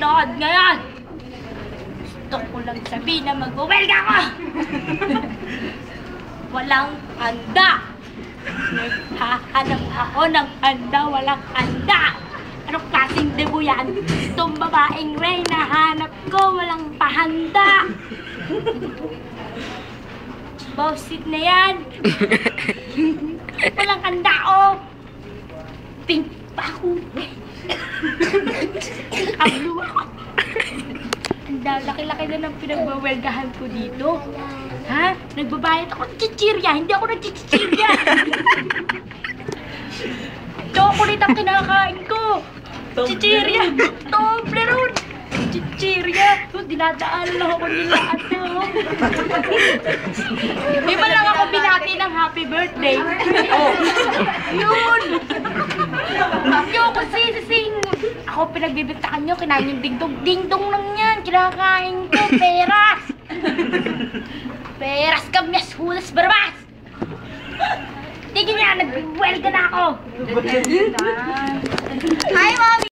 nanonood ngayon. Gusto ko lang sabihin na mag-welga ako. Walang handa. Naghahanap ako ng handa, walang handa. Anong klaseng debo yan? Itong babaeng Ray na hanap ko, walang pahanda. Bawsit na yan. Walang handa, oh. Pink pa ako. Kablo ako. Ang laki-laki na ng pinagbawelgahan ko dito. Ha? Nagbabayad ako ng chichirya. Hindi ako nagchichirya. Chocolate ang kinakain ko. Chichirya. Toblerone. Chichirya. Dinadaan lang ako nila. Di ba lang ako binati ng happy birthday? Yun. Yung kasi sising. Ako pinagbibigtakan nyo. Kinain yung dingdong. Dingdong lang yan. Kinakain ko. Peras. Peras kamyas. Hulas barbas. Tignan niya. Nag-welga na ako. Hi, Mommy.